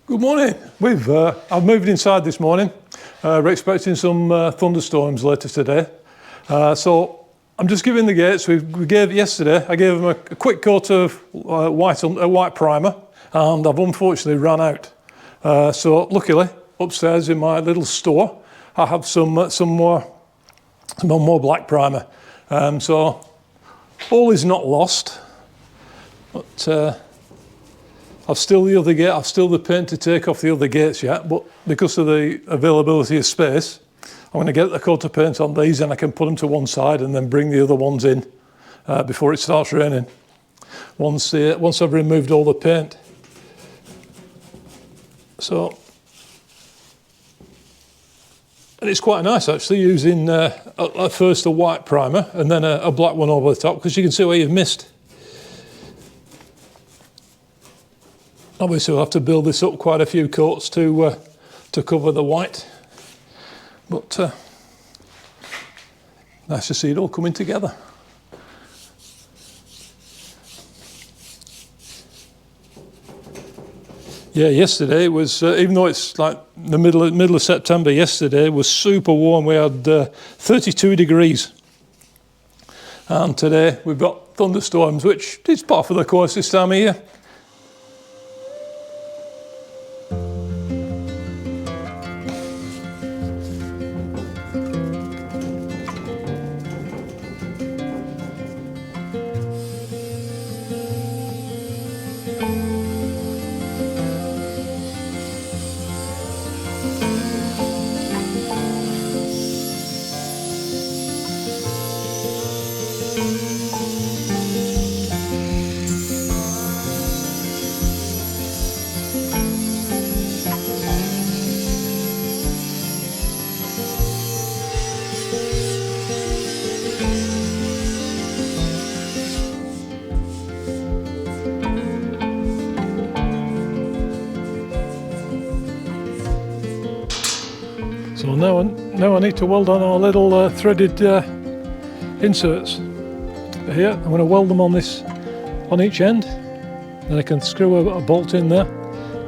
Good morning. I've moved inside this morning. We're expecting some thunderstorms later today. So I'm just giving the gates. I gave them a quick coat of white primer, and I've unfortunately run out. So luckily, upstairs in my little store, I have some more black primer. So all is not lost, but I've still the paint to take off the other gates yet, but because of the availability of space, I'm going to get the coat of paint on these and I can put them to one side and then bring the other ones in before it starts raining. Once I've removed all the paint. So, and it's quite nice actually using at first a white primer and then a black one over the top, because you can see where you've missed. Obviously we'll have to build this up quite a few coats to cover the white, but nice to see it all coming together. Yeah, yesterday was, even though it's like the middle of September, yesterday was super warm. We had 32 degrees. And today we've got thunderstorms, which is par for the course this time of year. So now I need to weld on our little threaded inserts here. I'm going to weld them on each end, then I can screw a bolt in there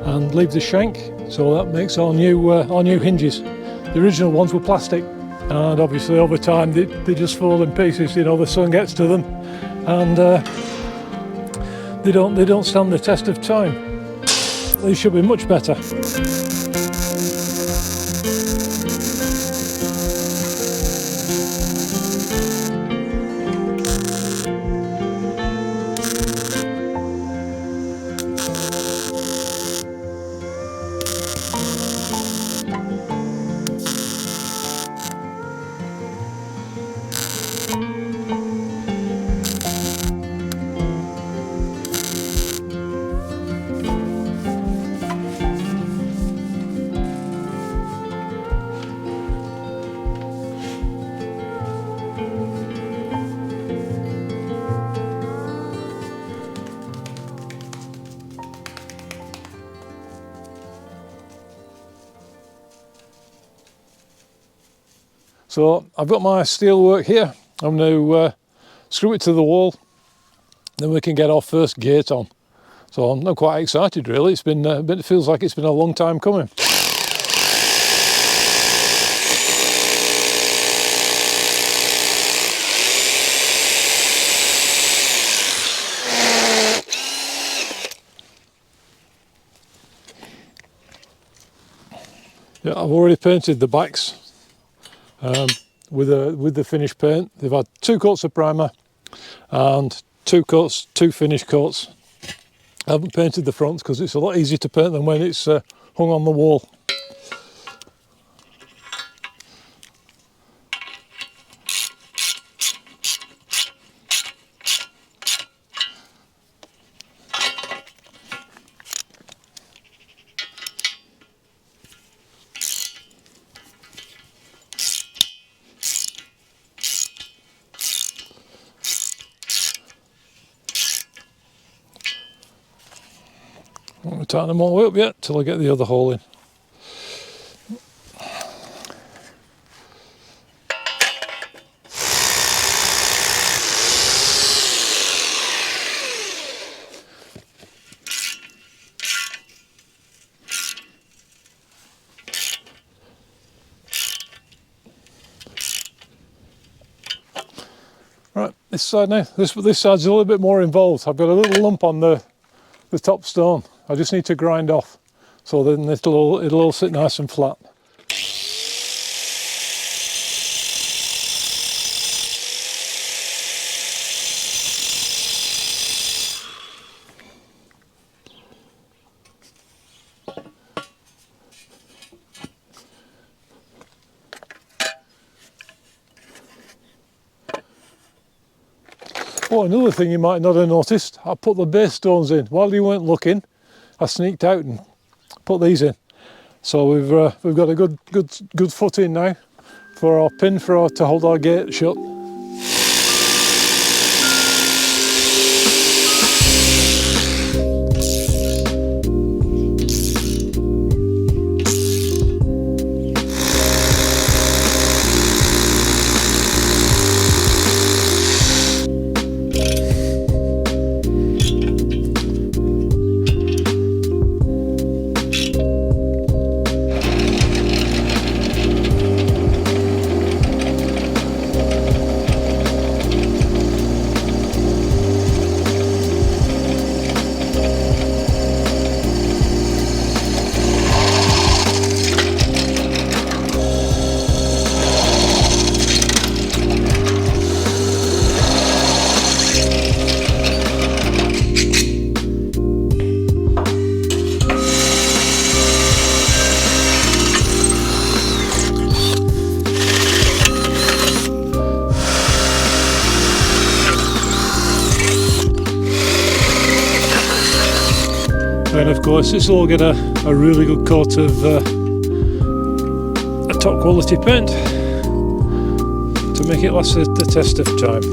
and leave the shank. So that makes our new hinges. The original ones were plastic, and obviously over time they just fall in pieces. You know, the sun gets to them, and they don't stand the test of time. These should be much better. So I've got my steel work here. I'm going to screw it to the wall, then we can get our first gate on. So I'm not quite excited really. It feels like it's been a long time coming. Yeah, I've already painted the backs with the finished paint. They've had 2 coats of primer and 2 finished coats. I haven't painted the fronts because it's a lot easier to paint than when it's hung on the wall. I'm not going to tighten them all the way up yet till I get the other hole in. Right, this side now. This side's a little bit more involved. I've got a little lump on the top stone. I just need to grind off, so then it'll all sit nice and flat. Oh, another thing you might not have noticed, I put the base stones in. While you weren't looking, I sneaked out and put these in. So we've got a good footing now for our pin to hold our gate shut. And of course this will get a really good coat of a top quality paint to make it last the test of time.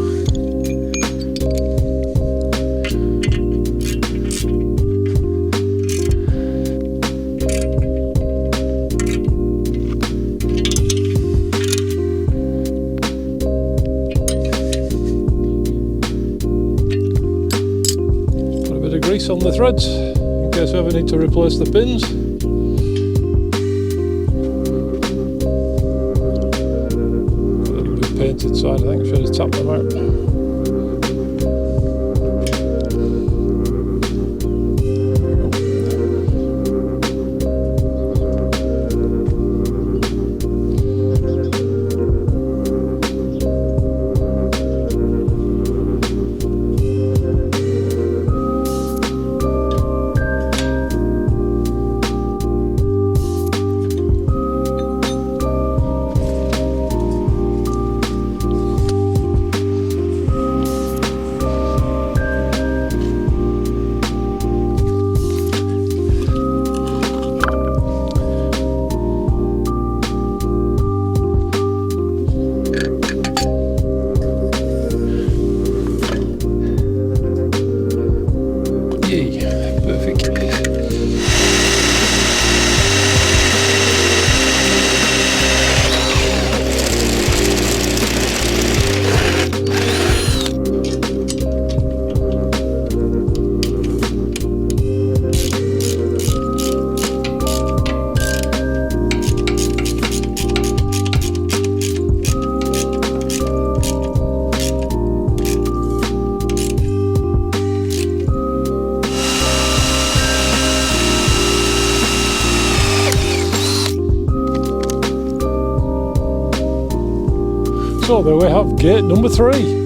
Put a bit of grease on the threads in case I ever need to replace the pins. Got a little bit painted side, I think, should have tapped them out. So there we have gate number 3.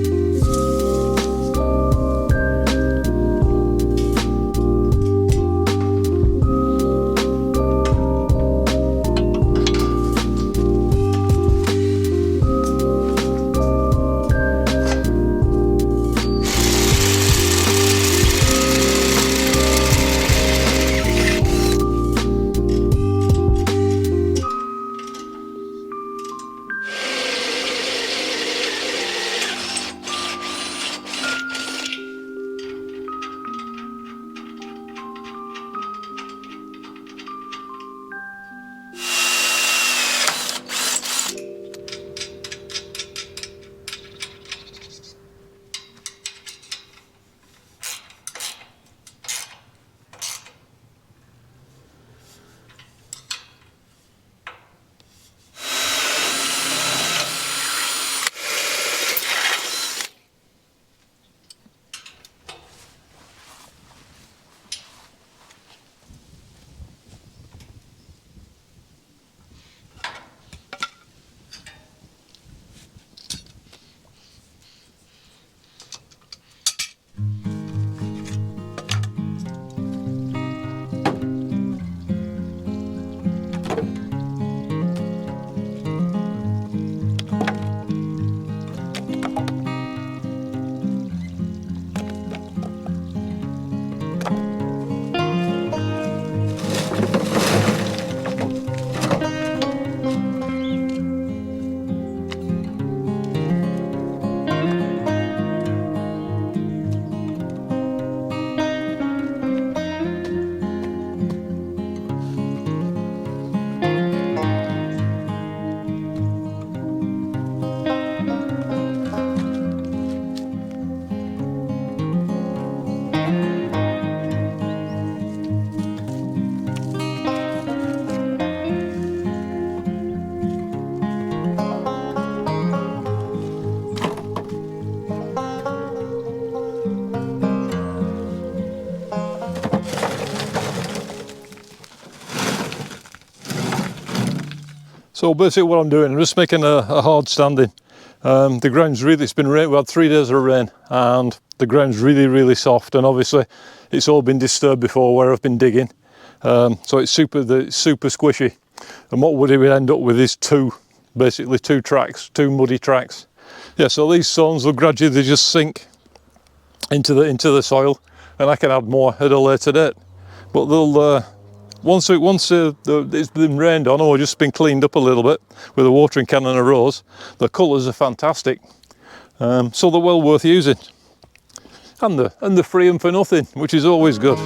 So basically what I'm doing, I'm just making a hard standing. The ground's really, it's been rain, we had 3 days of rain, and the ground's really soft, and obviously it's all been disturbed before where I've been digging. So it's super squishy, and what would we end up with is basically two tracks, two muddy tracks. Yeah, so these stones will gradually just sink into the soil, and I can add more at a later date. But they'll once it's been rained on or just been cleaned up a little bit with a watering can and a rose, the colours are fantastic. So they're well worth using, and they're free and for nothing, which is always good.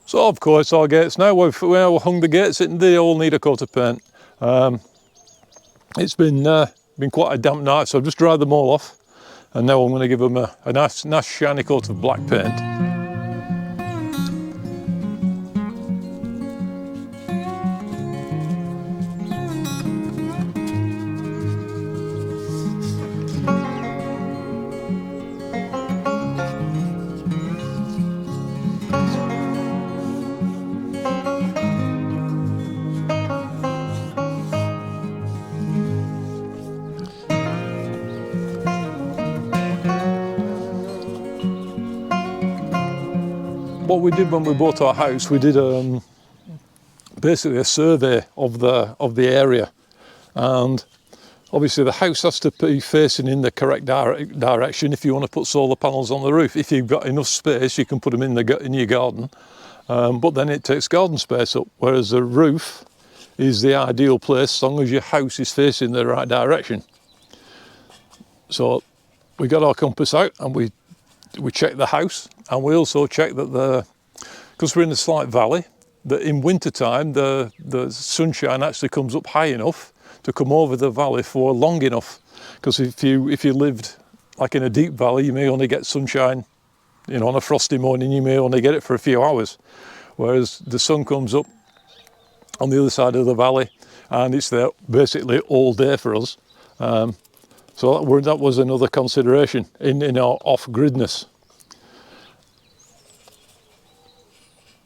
So of course our gates now, we've hung the gates, they all need a coat of paint. It's been quite a damp night, so I've just dried them all off, and now I'm going to give them a nice shiny coat of black paint. What we did when we bought our house, we did basically a survey of the area, and obviously the house has to be facing in the correct direction if you want to put solar panels on the roof. If you've got enough space, you can put them in your garden, but then it takes garden space up, whereas the roof is the ideal place as long as your house is facing the right direction. So we got our compass out and we checked the house, and we also checked that because we're in a slight valley, that in winter time the sunshine actually comes up high enough to come over the valley for long enough. Because if you lived like in a deep valley, you may only get sunshine, you know, on a frosty morning you may only get it for a few hours, whereas the sun comes up on the other side of the valley and it's there basically all day for us. So that was another consideration in our off-gridness.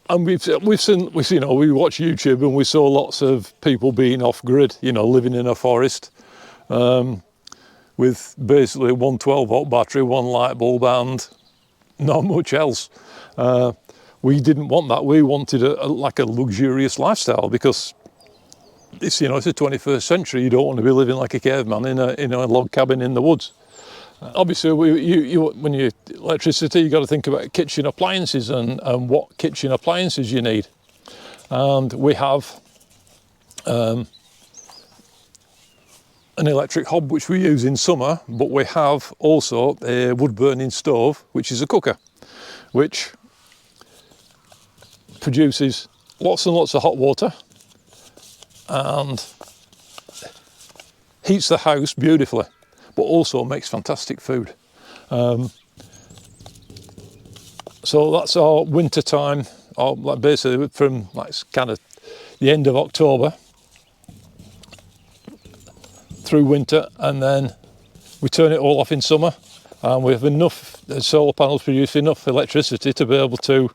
And we've seen, you know, we watch YouTube and we saw lots of people being off-grid, you know, living in a forest with basically one 12-volt battery, one light bulb, and not much else. We didn't want that. We wanted like a luxurious lifestyle, because it's, you know, it's the 21st century. You don't want to be living like a caveman in a log cabin in the woods. Obviously, when you electricity, you've got to think about kitchen appliances and what kitchen appliances you need. And we have an electric hob which we use in summer, but we have also a wood burning stove which is a cooker, which produces lots and lots of hot water and heats the house beautifully, but also makes fantastic food. So that's our winter time, or like basically from like kind of the end of October through winter, and then we turn it all off in summer, and we have enough solar panels produce enough electricity to be able to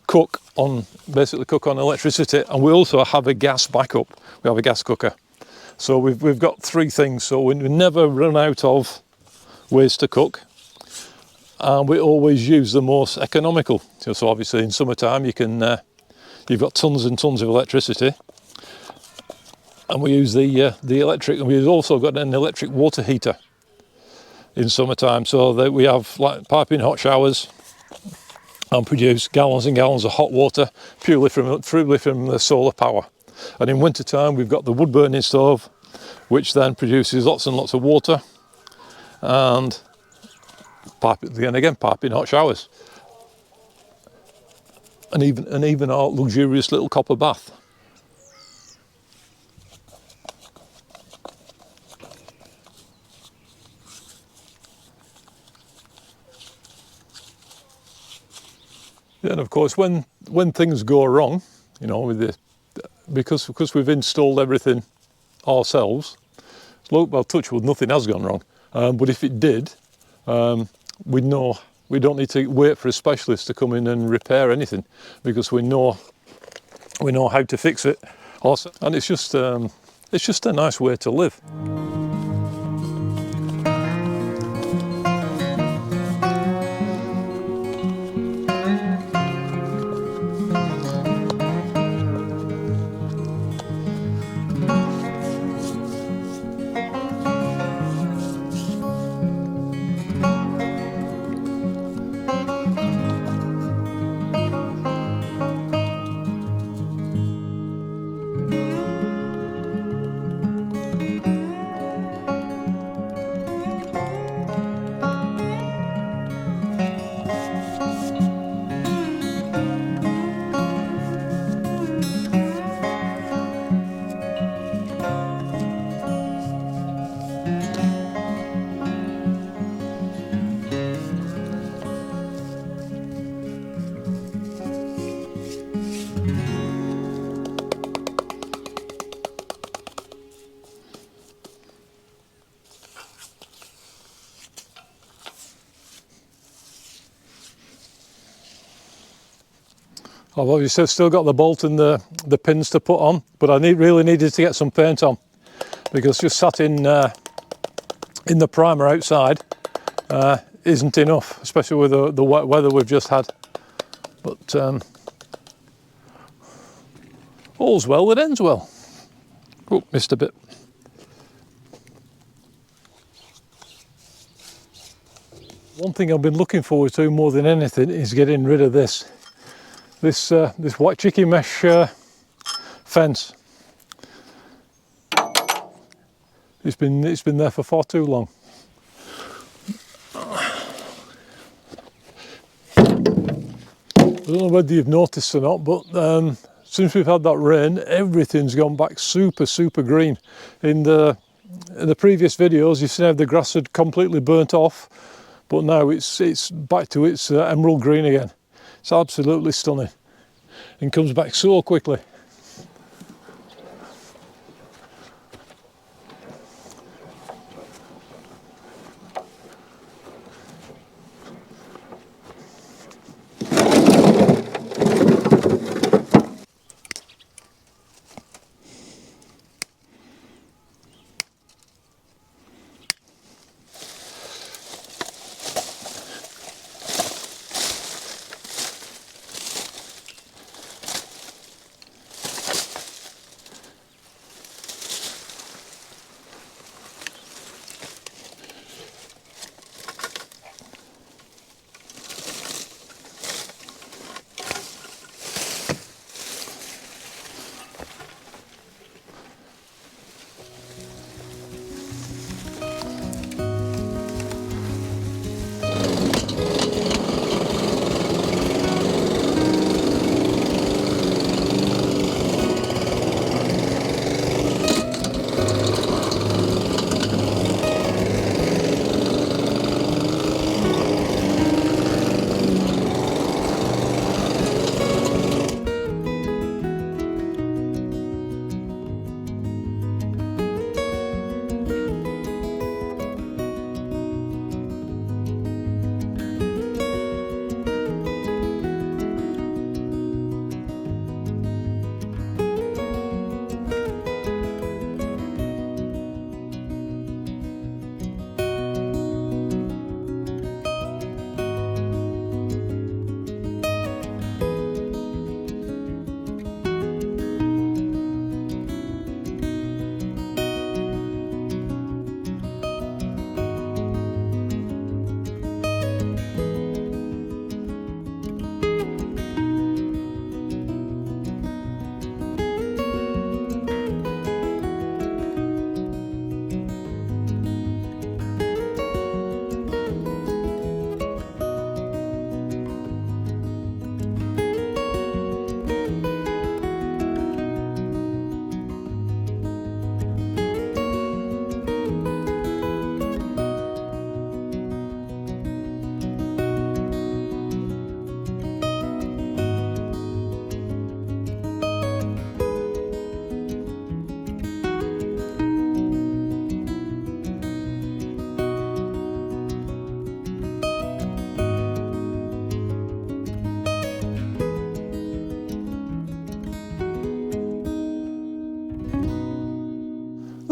cook on electricity. And we also have a gas backup. We have a gas cooker, so we've got three things, so we never run out of ways to cook, and we always use the most economical. So obviously in summertime you've got tons and tons of electricity, and we use the electric, and we've also got an electric water heater in summertime, so that we have like piping hot showers and produce gallons and gallons of hot water purely from the solar power. And in winter time we've got the wood burning stove, which then produces lots and lots of water, and piping hot showers, and even our luxurious little copper bath. And of course, when things go wrong, you know, because we've installed everything ourselves, well, touch wood, nothing has gone wrong. But if it did, we know we don't need to wait for a specialist to come in and repair anything, because we know how to fix it also, and it's just a nice way to live. I've obviously still got the bolt and the pins to put on, but I really needed to get some paint on, because just sat in the primer outside isn't enough, especially with the wet weather we've just had. But all's well that ends well. Oh, missed a bit. One thing I've been looking forward to more than anything is getting rid of this white chicken mesh fence. It's been there for far too long. I don't know whether you've noticed or not, but since we've had that rain, everything's gone back super green. In the previous videos, you've seen how the grass had completely burnt off, but now it's back to its emerald green again. It's absolutely stunning and comes back so quickly.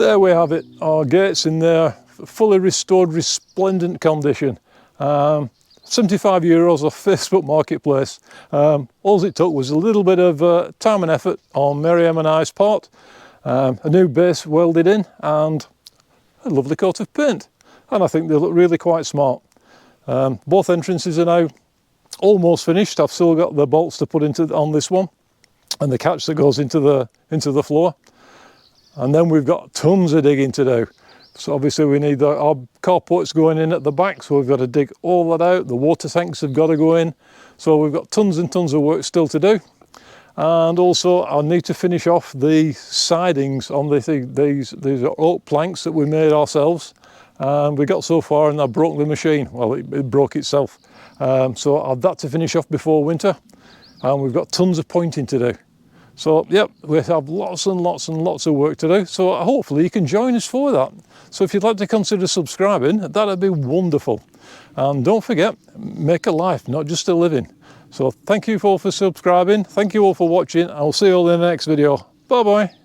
there we have it, our gates in their fully restored, resplendent condition. €75 off Facebook Marketplace. All it took was a little bit of time and effort on Miriam and I's part, a new base welded in, and a lovely coat of paint. And I think they look really quite smart. Both entrances are now almost finished. I've still got the bolts to put on this one, and the catch that goes into the floor. And then we've got tons of digging to do. So obviously we need our carports going in at the back, so we've got to dig all that out. The water tanks have got to go in. So we've got tons and tons of work still to do. And also I need to finish off the sidings on these are oak planks that we made ourselves. And we got so far and I broke the machine. Well, it broke itself. So I've that to finish off before winter. And we've got tons of pointing to do. So, yep, we have lots and lots and lots of work to do. So hopefully you can join us for that. So if you'd like to consider subscribing, that'd be wonderful. And don't forget, make a life, not just a living. So thank you all for subscribing. Thank you all for watching. I'll see you all in the next video. Bye-bye.